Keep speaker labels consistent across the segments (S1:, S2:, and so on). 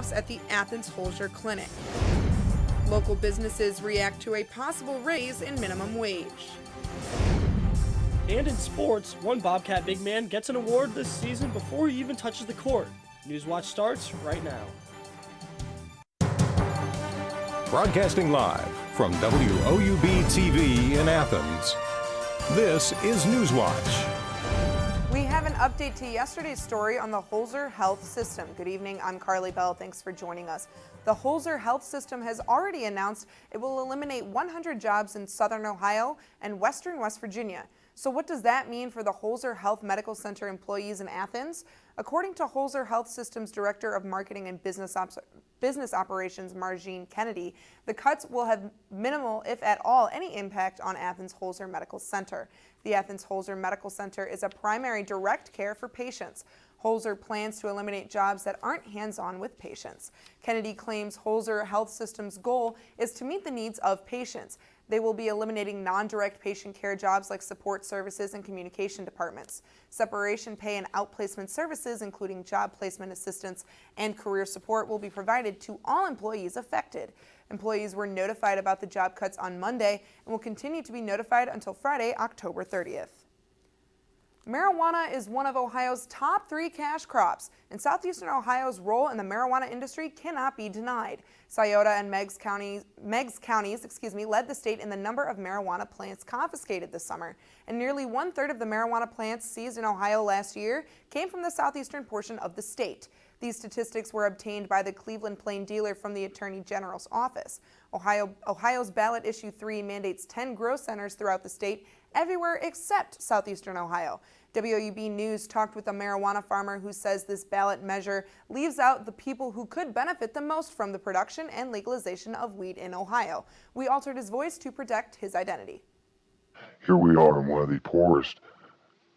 S1: layoffs at the Athens Holzer Clinic. Local businesses react to a possible raise in minimum wage.
S2: And in sports, one Bobcat big man gets an award this season before he even touches the court. Newswatch starts right now.
S3: Broadcasting live from WOUB TV in Athens, this is Newswatch.
S1: We have an update to yesterday's story on the Holzer Health System. Good evening, I'm Carly Bell. Thanks for joining us. The Holzer Health System has already announced it will eliminate 100 jobs in southern Ohio and western West Virginia. So what does that mean for the Holzer Health Medical Center employees in Athens? According to Holzer Health System's Director of Marketing and Business Operations, Margene Kennedy, the cuts will have minimal, if at all, any impact on Athens Holzer Medical Center. The Athens Holzer Medical Center is a primary direct care for patients. Holzer plans to eliminate jobs that aren't hands-on with patients. Kennedy claims Holzer Health System's goal is to meet the needs of patients. They will be eliminating non-direct patient care jobs like support services and communication departments. Separation pay and outplacement services, including job placement assistance and career support, will be provided to all employees affected. Employees were notified about the job cuts on Monday and will continue to be notified until Friday, October 30th. Marijuana is one of Ohio's top 3 cash crops, and southeastern Ohio's role in the marijuana industry cannot be denied. Scioto and Meigs counties led the state in the number of marijuana plants confiscated this summer, and nearly 1/3 of the marijuana plants seized in Ohio last year came from the southeastern portion of the state. These statistics were obtained by the Cleveland Plain dealer from the Attorney General's office. Ohio's ballot issue 3 mandates 10 grow centers throughout the state, everywhere except southeastern Ohio. WOUB News talked with a marijuana farmer who says this ballot measure leaves out the people who could benefit the most from the production and legalization of weed in Ohio. We altered his voice to protect his identity.
S4: Here we are in one of the poorest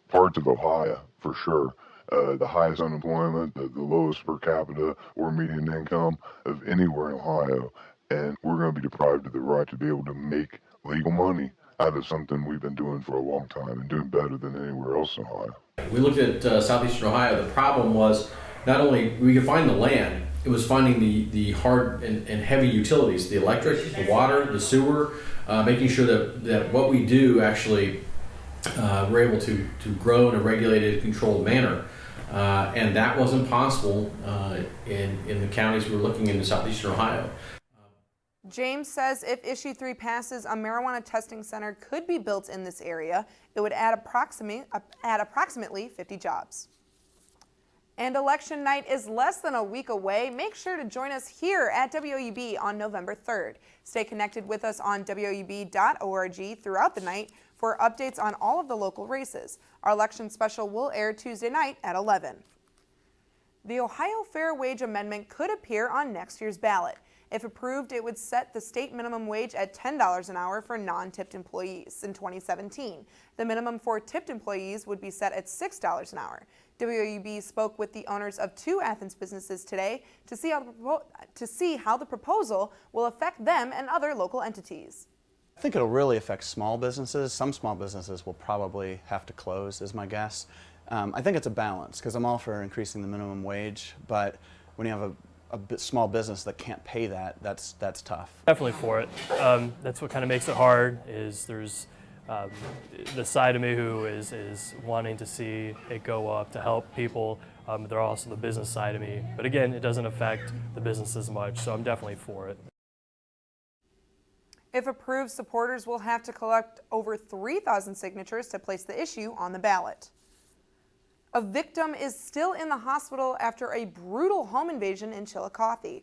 S4: parts of Ohio, for sure. The highest unemployment, the lowest per capita or median income of anywhere in Ohio. And we're going to be deprived of the right to be able to make legal money out of something we've been doing for a long time and doing better than anywhere else in Ohio.
S5: We looked at southeastern Ohio. The problem was not only we could find the land, it was finding the hard and heavy utilities, the electric, the water, the sewer, making sure that what we do actually we're able to grow in a regulated, controlled manner. And that wasn't possible in the counties we were looking in southeastern Ohio.
S1: James says if issue 3 passes, a marijuana testing center could be built in this area. It would add approximately 50 jobs. And election night is less than a week away. Make sure to join us here at WOUB on November 3rd. Stay connected with us on WOUB.org throughout the night for updates on all of the local races. Our election special will air Tuesday night at 11. The Ohio Fair Wage Amendment could appear on next year's ballot. If approved, it would set the state minimum wage at $10 an hour for non-tipped employees in 2017. The minimum for tipped employees would be set at $6 an hour. WOUB spoke with the owners of 2 Athens businesses today to see how the proposal will affect them and other local entities.
S6: I think it'll really affect small businesses. Some small businesses will probably have to close, is my guess. I think it's a balance, because I'm all for increasing the minimum wage, but when you have a small business that can't pay that, that's tough.
S2: Definitely for it. That's what kind of makes it hard, is there's the side of me who is wanting to see it go up to help people. There are also the business side of me. But again, it doesn't affect the business as much, so I'm definitely for it.
S1: If approved, supporters will have to collect over 3,000 signatures to place the issue on the ballot. A victim is still in the hospital after a brutal home invasion in Chillicothe.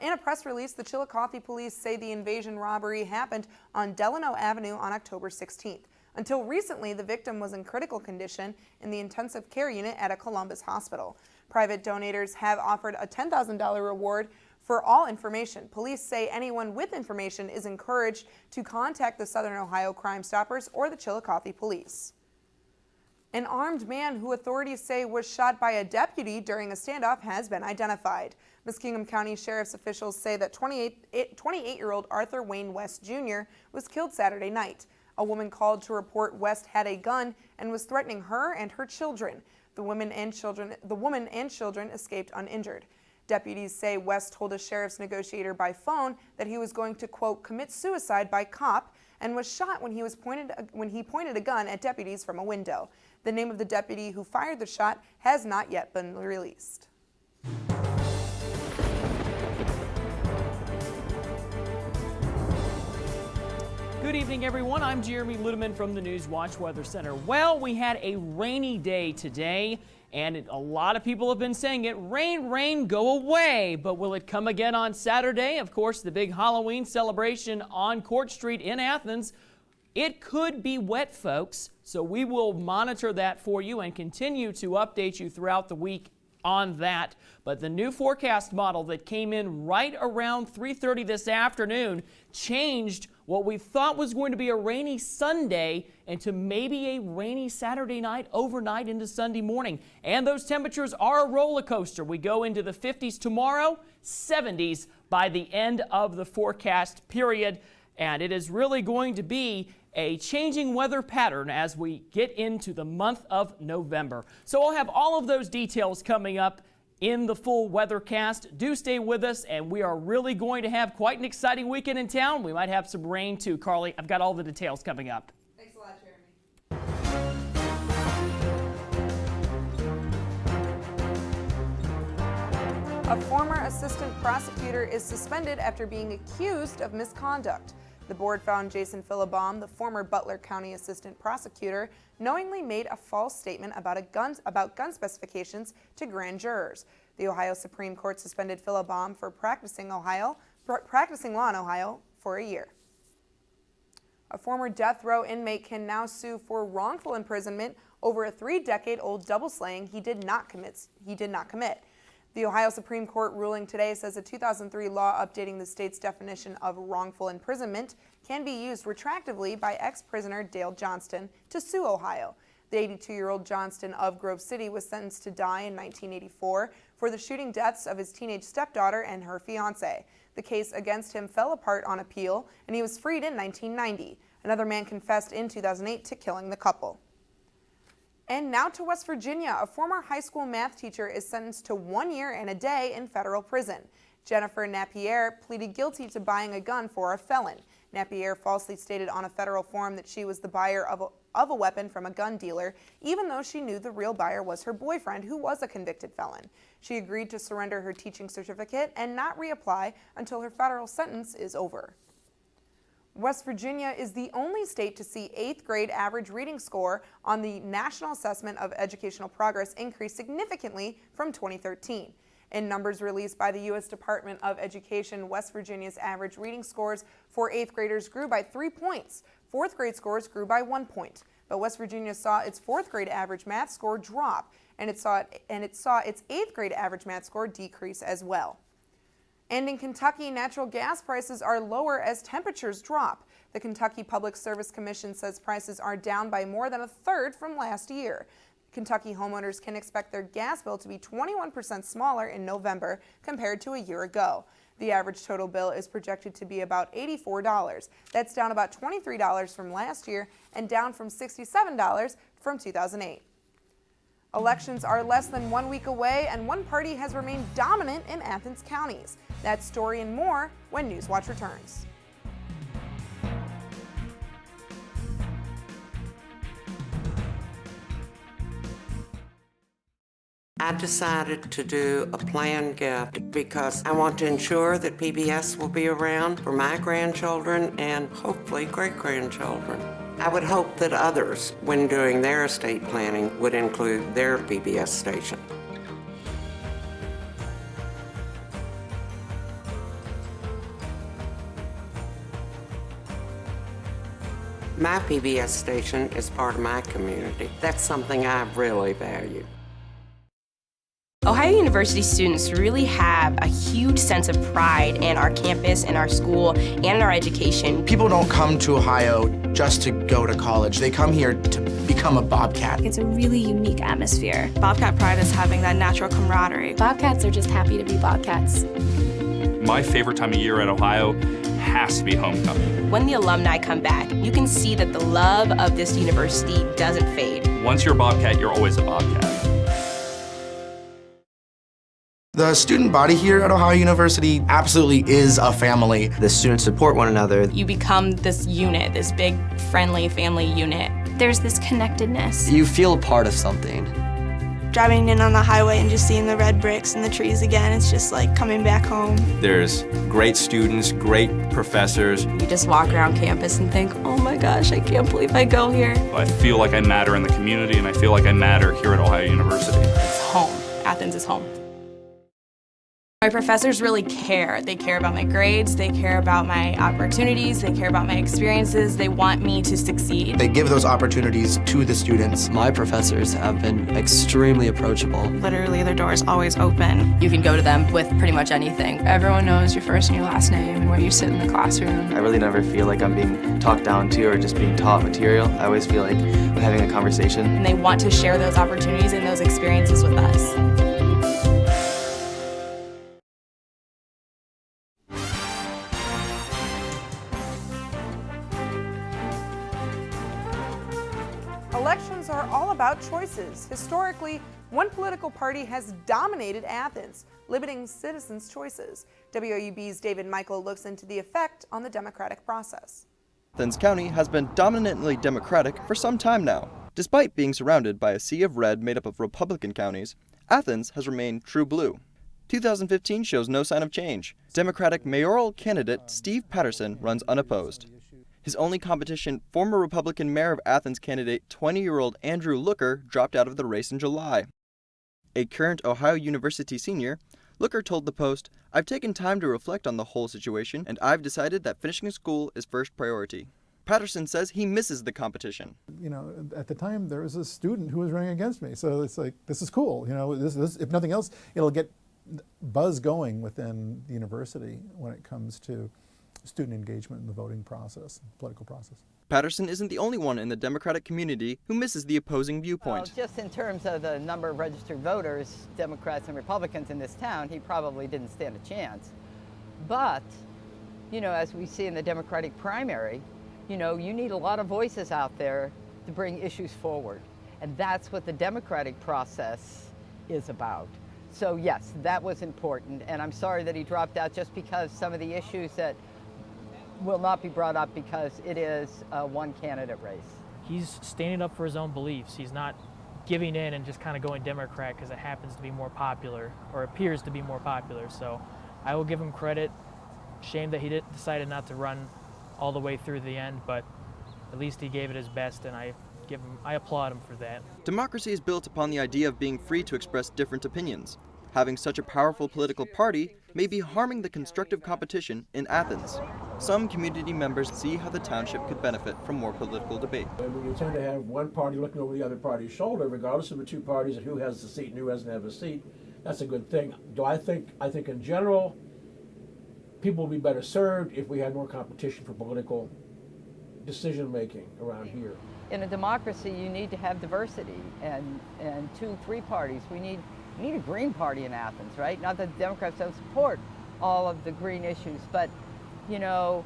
S1: In a press release, the Chillicothe police say the invasion robbery happened on Delano Avenue on October 16th. Until recently, the victim was in critical condition in the intensive care unit at a Columbus hospital. Private donators have offered a $10,000 reward for all information. Police say anyone with information is encouraged to contact the Southern Ohio Crime Stoppers or the Chillicothe Police. An armed man who authorities say was shot by a deputy during a standoff has been identified. Muskingum County Sheriff's officials say that 28-year-old Arthur Wayne West Jr. was killed Saturday night. A woman called to report West had a gun and was threatening her and her children. The woman and children escaped uninjured. Deputies say West told a sheriff's negotiator by phone that he was going to, quote, commit suicide by cop, and was shot when he pointed a gun at deputies from a window. The name of the deputy who fired the shot has not yet been released.
S7: Good evening, everyone. I'm Jeremy Ludeman from the Newswatch Weather Center. Well, we had a rainy day today, and a lot of people have been saying it. Rain, rain, go away. But will it come again on Saturday? Of course, the big Halloween celebration on Court Street in Athens. It could be wet, folks, so we will monitor that for you and continue to update you throughout the week on that. But the new forecast model that came in right around 3:30 this afternoon changed what we thought was going to be a rainy Sunday into maybe a rainy Saturday night overnight into Sunday morning. And those temperatures are a roller coaster. We go into the 50s tomorrow, 70s by the end of the forecast period. And it is really going to be a changing weather pattern as we get into the month of November. So I'll have all of those details coming up in the full weathercast. Do stay with us, and we are really going to have quite an exciting weekend in town. We might have some rain too. Carly, I've got all the details coming up.
S1: Thanks a lot, Jeremy. A former assistant prosecutor is suspended after being accused of misconduct. The board found Jason Philibom, the former Butler County assistant prosecutor, knowingly made a false statement about gun specifications to grand jurors. The Ohio Supreme Court suspended Philibom for practicing law in Ohio for a year. A former death row inmate can now sue for wrongful imprisonment over a 3-decade-old double slaying he did not commit. The Ohio Supreme Court ruling today says a 2003 law updating the state's definition of wrongful imprisonment can be used retroactively by ex-prisoner Dale Johnston to sue Ohio. The 82-year-old Johnston of Grove City was sentenced to die in 1984 for the shooting deaths of his teenage stepdaughter and her fiancé. The case against him fell apart on appeal, and he was freed in 1990. Another man confessed in 2008 to killing the couple. And now to West Virginia. A former high school math teacher is sentenced to 1 year and a day in federal prison. Jennifer Napier pleaded guilty to buying a gun for a felon. Napier falsely stated on a federal form that she was the buyer of a weapon from a gun dealer, even though she knew the real buyer was her boyfriend, who was a convicted felon. She agreed to surrender her teaching certificate and not reapply until her federal sentence is over. West Virginia is the only state to see 8th grade average reading score on the National Assessment of Educational Progress increase significantly from 2013. In numbers released by the U.S. Department of Education, West Virginia's average reading scores for 8th graders grew by 3 points. 4th grade scores grew by 1 point. But West Virginia saw its 4th grade average math score drop, and it saw its 8th grade average math score decrease as well. And in Kentucky, natural gas prices are lower as temperatures drop. The Kentucky Public Service Commission says prices are down by more than a third from last year. Kentucky homeowners can expect their gas bill to be 21% smaller in November compared to a year ago. The average total bill is projected to be about $84. That's down about $23 from last year and down from $67 from 2008. Elections are less than 1 week away, and one party has remained dominant in Athens counties. That story and more when Newswatch returns.
S8: I decided to do a planned gift because I want to ensure that PBS will be around for my grandchildren and hopefully great-grandchildren. I would hope that others, when doing their estate planning, would include their PBS station. My PBS station is part of my community. That's something I really value.
S9: Ohio University students really have a huge sense of pride in our campus, in our school, and in our education.
S10: People don't come to Ohio just to go to college. They come here to become a Bobcat.
S11: It's a really unique atmosphere.
S12: Bobcat pride is having that natural camaraderie.
S11: Bobcats are just happy to be Bobcats.
S13: My favorite time of year at Ohio has to be homecoming.
S9: When the alumni come back, you can see that the love of this university doesn't fade.
S13: Once you're a Bobcat, you're always a Bobcat.
S10: The student body here at Ohio University absolutely is a family.
S14: The students support one another.
S9: You become this unit, this big, friendly family unit.
S11: There's this connectedness.
S14: You feel a part of something.
S12: Driving in on the highway and just seeing the red bricks and the trees again, it's just like coming back home.
S15: There's great students, great professors.
S9: You just walk around campus and think, oh my gosh, I can't believe I go here.
S13: I feel like I matter in the community, and I feel like I matter here at Ohio University.
S9: It's home. Athens is home. My professors really care. They care about my grades, they care about my opportunities, they care about my experiences, they want me to succeed.
S10: They give those opportunities to the students.
S14: My professors have been extremely approachable.
S12: Literally, their door is always open.
S9: You can go to them with pretty much anything.
S11: Everyone knows your first and your last name and where you sit in the classroom.
S14: I really never feel like I'm being talked down to or just being taught material. I always feel like I'm having a conversation.
S9: And they want to share those opportunities and those experiences with us.
S1: Elections are all about choices. Historically, one political party has dominated Athens, limiting citizens' choices. WOUB's David Michael looks into the effect on the democratic process.
S16: Athens County has been dominantly Democratic for some time now. Despite being surrounded by a sea of red made up of Republican counties, Athens has remained true blue. 2015 shows no sign of change. Democratic mayoral candidate Steve Patterson runs unopposed. His only competition, former Republican mayor of Athens candidate 20-year-old Andrew Looker, dropped out of the race in July. A current Ohio University senior, Looker told the Post, "I've taken time to reflect on the whole situation, and I've decided that finishing school is first priority." Patterson says he misses the competition.
S17: You know, at the time there was a student who was running against me, so it's like, this is cool. You know, this if nothing else, it'll get buzz going within the university when it comes to student engagement in the voting process, political process.
S16: Patterson isn't the only one in the Democratic community who misses the opposing viewpoint.
S18: Well, just in terms of the number of registered voters, Democrats and Republicans in this town, he probably didn't stand a chance. But, you know, as we see in the Democratic primary, you know, you need a lot of voices out there to bring issues forward. And that's what the Democratic process is about. So yes, that was important. And I'm sorry that he dropped out just because some of the issues that will not be brought up because it is a one candidate race.
S19: He's standing up for his own beliefs. He's not giving in and just kind of going Democrat because it happens to be more popular or appears to be more popular. So I will give him credit. Shame that he decided not to run all the way through the end, but at least he gave it his best, and I applaud him for that.
S16: Democracy is built upon the idea of being free to express different opinions. Having such a powerful political party may be harming the constructive competition in Athens. Some community members see how the township could benefit from more political debate.
S20: We tend to have one party looking over the other party's shoulder, regardless of the two parties and who has the seat and who doesn't have a seat. That's a good thing. I think in general, people would be better served if we had more competition for political decision making around here.
S18: In a democracy, you need to have diversity and 2-3 parties. We need a green party in Athens, right? Not that Democrats don't support all of the green issues, but you know,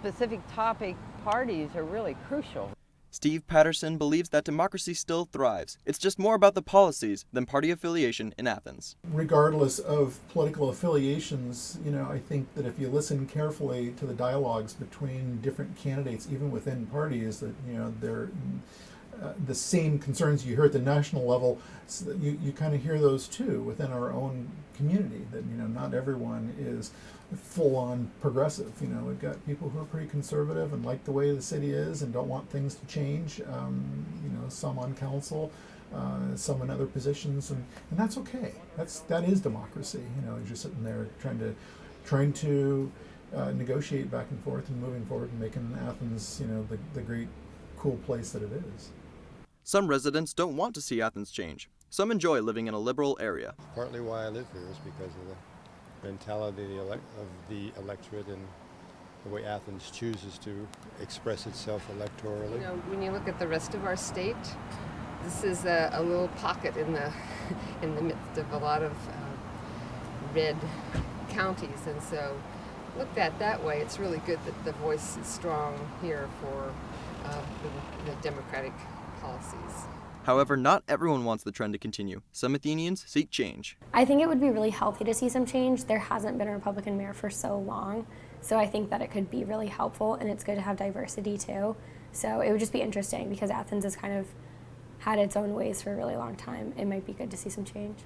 S18: specific topic parties are really crucial.
S16: Steve Patterson believes that democracy still thrives. It's just more about the policies than party affiliation in Athens.
S17: Regardless of political affiliations, you know, I think that if you listen carefully to the dialogues between different candidates, even within parties, that, you know, they're the same concerns you hear at the national level, so that you kind of hear those too within our own community, that, you know, not everyone is full-on progressive. You know, we've got people who are pretty conservative and like the way the city is and don't want things to change. You know, some on council, some in other positions, and that's okay. That is democracy. You know, you're just sitting there trying to negotiate back and forth and moving forward and making Athens, you know, the great, cool place that it is.
S16: Some residents don't want to see Athens change. Some enjoy living in a liberal area.
S21: Partly why I live here is because of the mentality of the electorate and the way Athens chooses to express itself electorally.
S22: You know, when you look at the rest of our state, this is a little pocket in the midst of a lot of red counties, and so looked at that way, it's really good that the voice is strong here for the democratic policies.
S16: However, not everyone wants the trend to continue. Some Athenians seek change.
S3: I think it would be really healthy to see some change. There hasn't been a Republican mayor for so long, so I think that it could be really helpful, and it's good to have diversity too. So it would just be interesting because Athens has kind of had its own ways for a really long time. It might be good to see some change.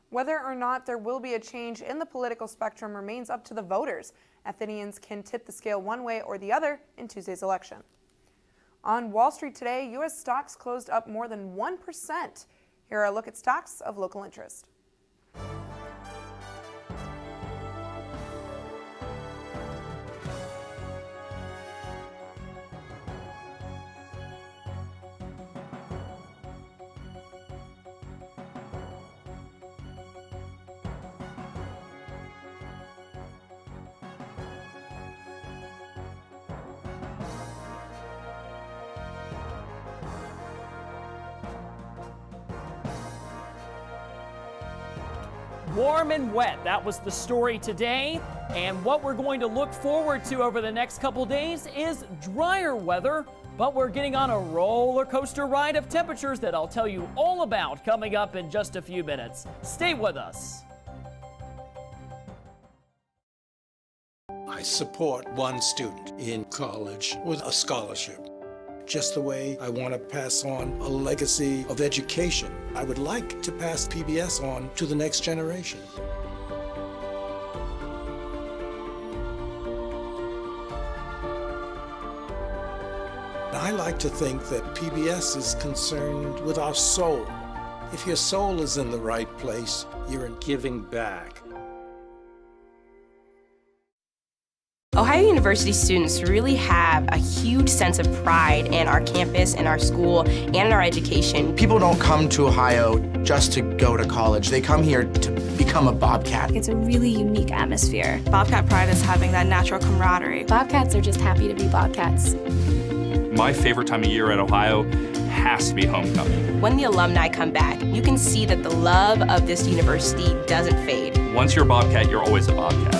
S1: Whether or not there will be a change in the political spectrum remains up to the voters. Athenians can tip the scale one way or the other in Tuesday's election. On Wall Street today, U.S. stocks closed up more than 1%. Here are a look at stocks of local interest.
S7: Warm and wet, that was the story today. And what we're going to look forward to over the next couple days is drier weather, but we're getting on a roller coaster ride of temperatures that I'll tell you all about coming up in just a few minutes. Stay with us.
S4: I support one student in college with a scholarship. Just the way I want to pass on a legacy of education. I would like to pass PBS on to the next generation. I like to think that PBS is concerned with our soul. If your soul is in the right place, you're in giving back.
S9: Ohio University students really have a huge sense of pride in our campus, in our school, and in our education.
S10: People don't come to Ohio just to go to college. They come here to become a Bobcat.
S12: It's a really unique atmosphere. Bobcat pride is having that natural camaraderie.
S11: Bobcats are just happy to be Bobcats.
S13: My favorite time of year at Ohio has to be homecoming.
S9: When the alumni come back, you can see that the love of this university doesn't fade.
S13: Once you're a Bobcat, you're always a Bobcat.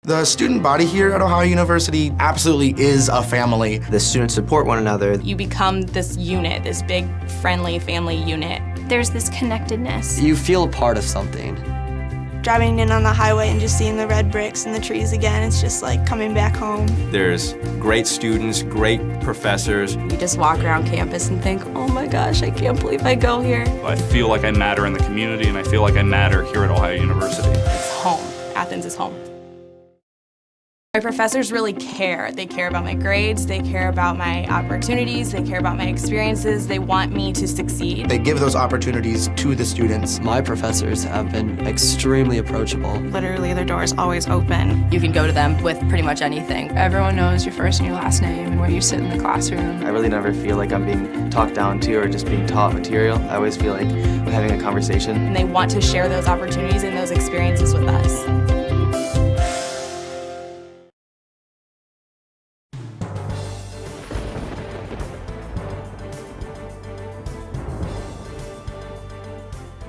S10: The student body here at Ohio University absolutely is a family.
S14: The students support one another.
S9: You become this unit, this big, friendly family unit.
S12: There's this connectedness.
S14: You feel a part of something.
S12: Driving in on the highway and just seeing the red bricks and the trees again, it's just like coming back home.
S15: There's great students, great professors.
S9: You just walk around campus and think, oh my gosh, I can't believe I go here.
S13: I feel like I matter in the community, and I feel like I matter here at Ohio University.
S9: It's home. Athens is home. My professors really care. They care about my grades, they care about my opportunities, they care about my experiences, they want me to succeed.
S10: They give those opportunities to the students.
S14: My professors have been extremely approachable.
S12: Literally, their door is always open.
S9: You can go to them with pretty much anything.
S11: Everyone knows your first and your last name and where you sit in the classroom.
S14: I really never feel like I'm being talked down to or just being taught material. I always feel like I'm having a conversation.
S9: And they want to share those opportunities and those experiences with us.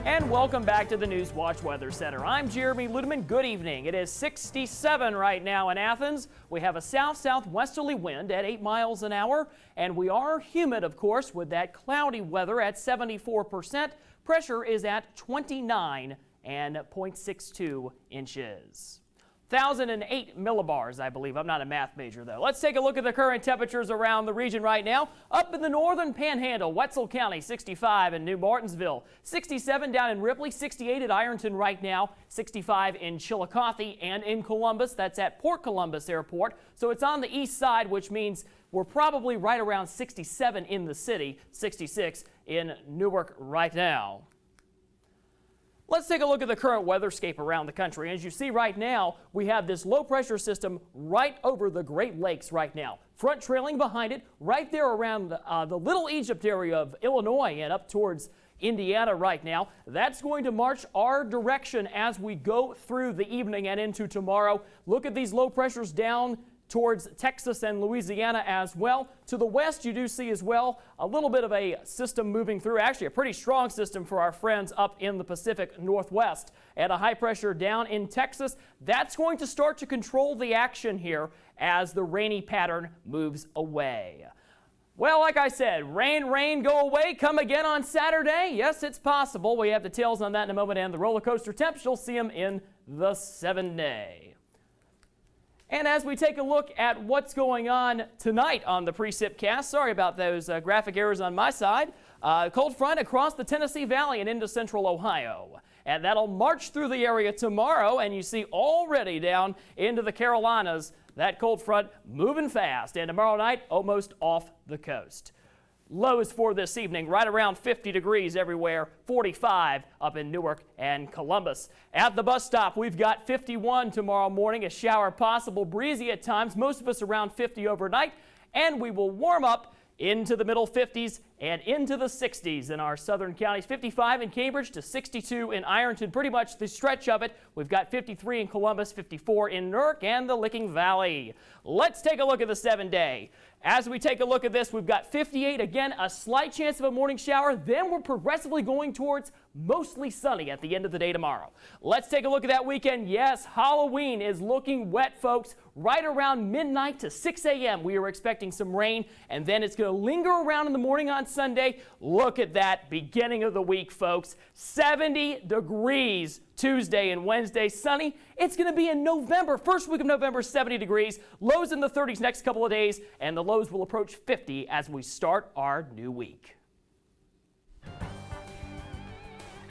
S7: And welcome back to the Newswatch Weather Center. I'm Jeremy Ludeman. Good evening. It is 67 right now in Athens. We have a south-southwesterly wind at 8 miles an hour, and we are humid, of course, with that cloudy weather at 74%. Pressure is at 29 and 0.62 inches. 1,008 millibars, I believe. I'm not a math major, though. Let's take a look at the current temperatures around the region right now. Up in the northern panhandle, Wetzel County, 65 in New Martinsville, 67 down in Ripley, 68 at Ironton right now, 65 in Chillicothe and in Columbus. That's at Port Columbus Airport. So it's on the east side, which means we're probably right around 67 in the city, 66 in Newark right now. Let's take a look at the current weatherscape around the country. As you see right now, we have this low pressure system right over the Great Lakes right now. Front trailing behind it, right there around the Little Egypt area of Illinois and up towards Indiana right now. That's going to march our direction as we go through the evening and into tomorrow. Look at these low pressures down towards Texas and Louisiana as well. To the west, you do see as well a little bit of a system moving through, actually a pretty strong system for our friends up in the Pacific Northwest. And a high pressure down in Texas, that's going to start to control the action here as the rainy pattern moves away. Well, like I said, rain, go away, come again on Saturday. Yes, it's possible. We have details on that in a moment, and the roller coaster temps, you'll see them in the 7-day. And as we take a look at what's going on tonight on the Precip Cast, sorry about those graphic errors on my side, cold front across the Tennessee Valley and into central Ohio. And that'll march through the area tomorrow, and you see already down into the Carolinas, that cold front moving fast, and tomorrow night almost off the coast. Lows for this evening right around 50 degrees everywhere, 45 up in Newark and Columbus. At the bus stop, we've got 51 tomorrow morning, a shower possible, breezy at times, most of us around 50 overnight, and we will warm up into the middle 50s and into the 60s in our southern counties. 55 in Cambridge to 62 in Ironton, pretty much the stretch of it. We've got 53 in Columbus, 54 in Newark and the Licking Valley. Let's take a look at the 7-day. As we take a look at this, we've got 58, again, a slight chance of a morning shower. Then we're progressively going towards mostly sunny at the end of the day tomorrow. Let's take a look at that weekend. Yes, Halloween is looking wet, folks. Right around midnight to 6 a.m. we are expecting some rain, and then it's going to linger around in the morning on Sunday. Look at that beginning of the week, folks. 70 degrees Tuesday and Wednesday, sunny. It's going to be in November, first week of November, 70 degrees. Lows in the 30s next couple of days, and the lows will approach 50 as we start our new week.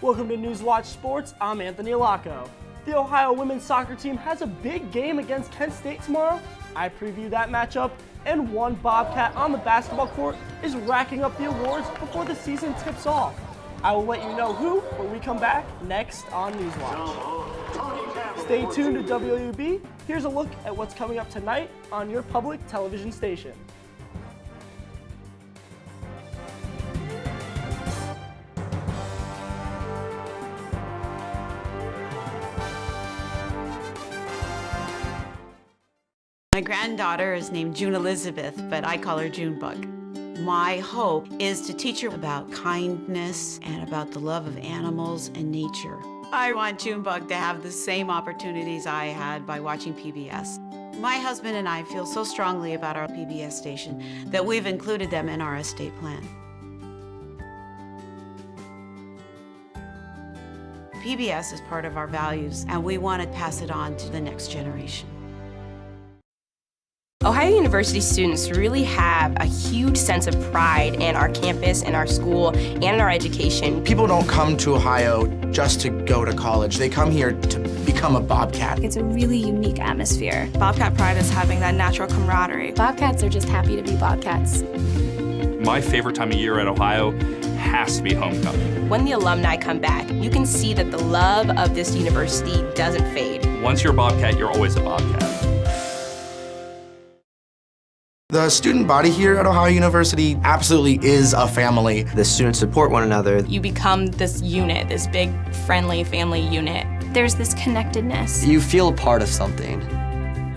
S5: Welcome to Newswatch Sports. I'm Anthony Alaco. The Ohio women's soccer team has a big game against Kent State tomorrow. I preview that matchup, and one Bobcat on the basketball court is racking up the awards before the season tips off. I will let you know who when we come back next on Newswatch. Stay tuned to WOUB. Here's a look at what's coming up tonight on your public television station.
S6: My granddaughter is named June Elizabeth, but I call her Junebug. My hope is to teach her about kindness and about the love of animals and nature. I want Junebug to have the same opportunities I had by watching PBS. My husband and I feel so strongly about our PBS station that we've included them in our estate plan. PBS is part of our values, and we want to pass it on to the next generation.
S23: Ohio University students really have a huge sense of pride in our campus, in our school, and in our education.
S10: People don't come to Ohio just to go to college. They come here to become a Bobcat.
S11: It's a really unique atmosphere.
S9: Bobcat pride is having that natural camaraderie.
S11: Bobcats are just happy to be Bobcats.
S13: My favorite time of year at Ohio has to be homecoming.
S23: When the alumni come back, you can see that the love of this university doesn't fade.
S13: Once you're a Bobcat, you're always a Bobcat.
S10: The student body here at Ohio University absolutely is a family.
S14: The students support one another.
S9: You become this unit, this big, friendly family unit.
S11: There's this connectedness.
S14: You feel a part of something.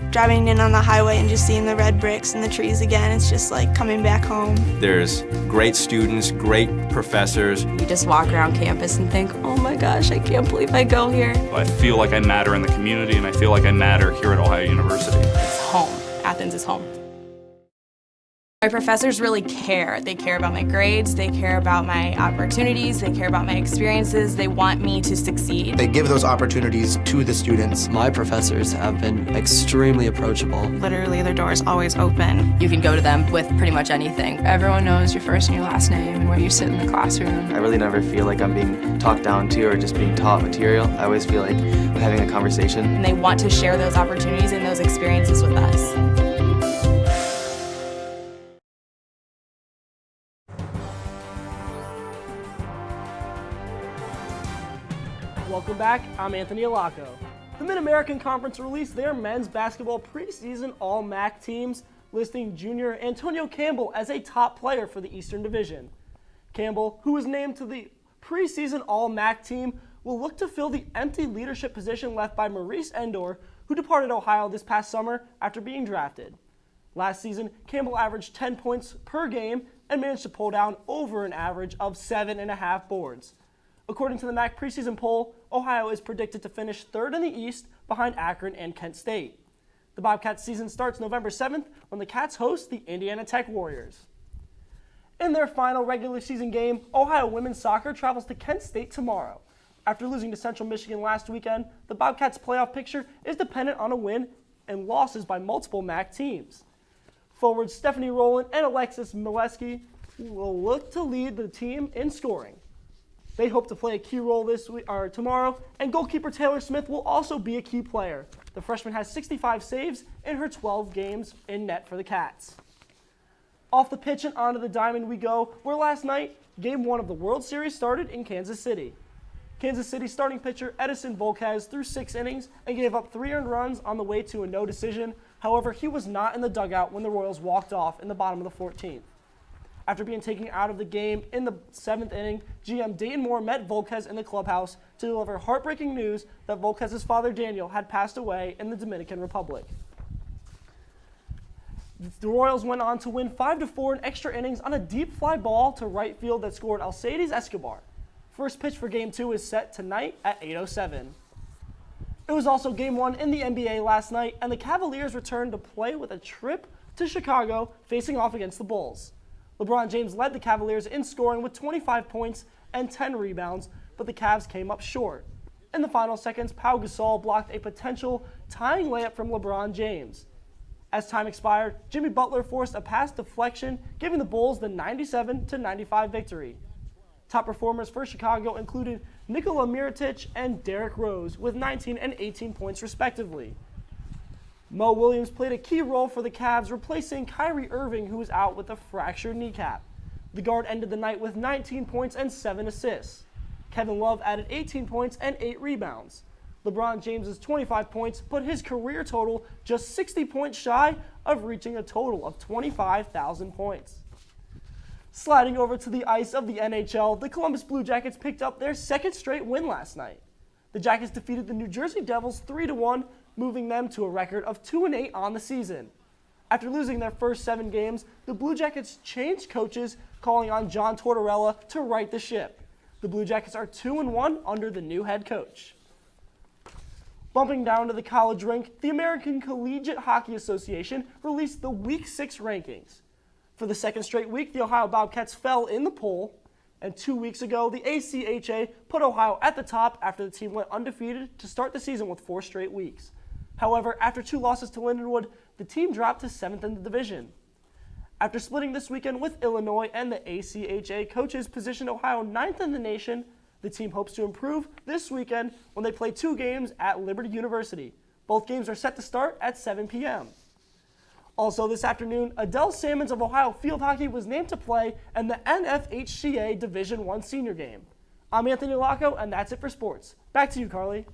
S12: Driving in on the highway and just seeing the red bricks and the trees again, it's just like coming back home.
S15: There's great students, great professors.
S9: You just walk around campus and think, oh my gosh, I can't believe I go here.
S13: I feel like I matter in the community, and I feel like I matter here at Ohio University.
S9: It's home. Athens is home. My professors really care. They care about my grades, they care about my opportunities, they care about my experiences, they want me to succeed.
S10: They give those opportunities to the students.
S14: My professors have been extremely approachable.
S9: Literally, their door is always open. You can go to them with pretty much anything.
S11: Everyone knows your first and your last name and where you sit in the classroom.
S14: I really never feel like I'm being talked down to or just being taught material. I always feel like I'm having a conversation.
S9: And they want to share those opportunities and those experiences with us.
S5: Welcome back, I'm Anthony Alaco. The Mid-American Conference released their men's basketball preseason All-MAC teams, listing junior Antonio Campbell as a top player for the Eastern Division. Campbell, who was named to the preseason All-MAC team, will look to fill the empty leadership position left by Maurice Endor, who departed Ohio this past summer after being drafted. Last season, Campbell averaged 10 points per game and managed to pull down over an average of 7.5 boards. According to the MAC preseason poll, Ohio is predicted to finish third in the East behind Akron and Kent State. The Bobcats season starts November 7th when the Cats host the Indiana Tech Warriors. In their final regular season game, Ohio women's soccer travels to Kent State tomorrow. After losing to Central Michigan last weekend, the Bobcats' playoff picture is dependent on a win and losses by multiple MAC teams. Forwards Stephanie Rowland and Alexis Mileski will look to lead the team in scoring. They hope to play a key role tomorrow, and goalkeeper Taylor Smith will also be a key player. The freshman has 65 saves in her 12 games in net for the Cats. Off the pitch and onto the diamond we go, where last night, Game 1 of the World Series started in Kansas City. Kansas City starting pitcher Edison Volquez threw 6 innings and gave up 3 earned runs on the way to a no decision. However, he was not in the dugout when the Royals walked off in the bottom of the 14th. After being taken out of the game in the 7th inning, GM Dayton Moore met Volquez in the clubhouse to deliver heartbreaking news that Volquez's father Daniel had passed away in the Dominican Republic. The Royals went on to win 5-4 in extra innings on a deep fly ball to right field that scored Alcides Escobar. First pitch for Game 2 is set tonight at 8:07. It was also Game 1 in the NBA last night, and the Cavaliers returned to play with a trip to Chicago, facing off against the Bulls. LeBron James led the Cavaliers in scoring with 25 points and 10 rebounds, but the Cavs came up short. In the final seconds, Pau Gasol blocked a potential tying layup from LeBron James. As time expired, Jimmy Butler forced a pass deflection, giving the Bulls the 97-95 victory. Top performers for Chicago included Nikola Mirotic and Derrick Rose with 19 and 18 points respectively. Mo Williams played a key role for the Cavs, replacing Kyrie Irving, who was out with a fractured kneecap. The guard ended the night with 19 points and 7 assists. Kevin Love added 18 points and 8 rebounds. LeBron James's 25 points put his career total just 60 points shy of reaching a total of 25,000 points. Sliding over to the ice of the NHL, the Columbus Blue Jackets picked up their second straight win last night. The Jackets defeated the New Jersey Devils 3-1, moving them to a record of 2-8 on the season. After losing their first 7 games, the Blue Jackets changed coaches, calling on John Tortorella to right the ship. The Blue Jackets are 2-1 under the new head coach. Bumping down to the college rink, the American Collegiate Hockey Association released the Week 6 rankings. For the second straight week, the Ohio Bobcats fell in the poll, and 2 weeks ago, the ACHA put Ohio at the top after the team went undefeated to start the season with 4 straight weeks. However, after 2 losses to Lindenwood, the team dropped to 7th in the division. After splitting this weekend with Illinois and the ACHA coaches positioned Ohio 9th in the nation, the team hopes to improve this weekend when they play 2 games at Liberty University. Both games are set to start at 7 p.m. Also this afternoon, Adele Salmons of Ohio Field Hockey was named to play in the NFHCA Division I Senior Game. I'm Anthony Lacco, and that's it for sports. Back to you, Carly.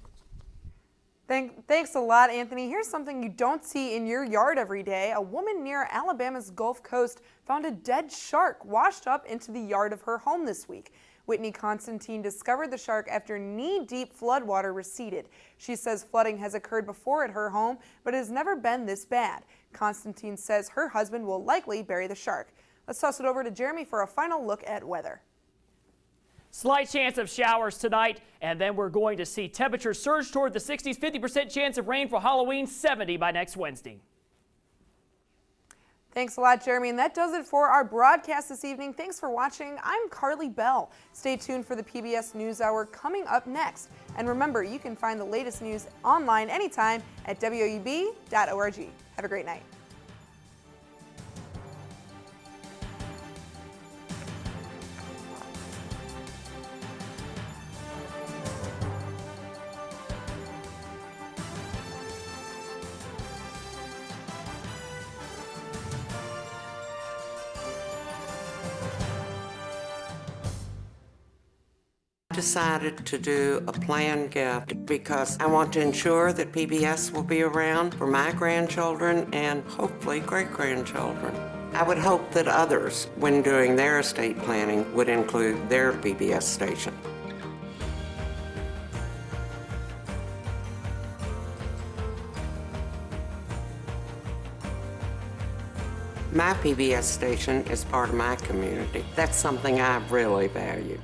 S1: Thanks a lot, Anthony. Here's something you don't see in your yard every day. A woman near Alabama's Gulf Coast found a dead shark washed up into the yard of her home this week. Whitney Constantine discovered the shark after knee-deep floodwater receded. She says flooding has occurred before at her home, but it has never been this bad. Constantine says her husband will likely bury the shark. Let's toss it over to Jeremy for a final look at weather.
S7: Slight chance of showers tonight, and then we're going to see temperatures surge toward the 60s, 50% chance of rain for Halloween, 70 by next Wednesday.
S1: Thanks a lot, Jeremy. And that does it for our broadcast this evening. Thanks for watching. I'm Carly Bell. Stay tuned for the PBS NewsHour coming up next. And remember, you can find the latest news online anytime at WOUB.org. Have a great night.
S2: Decided to do a planned gift because I want to ensure that PBS will be around for my grandchildren and hopefully great-grandchildren. I would hope that others, when doing their estate planning, would include their PBS station. My PBS station is part of my community. That's something I really value.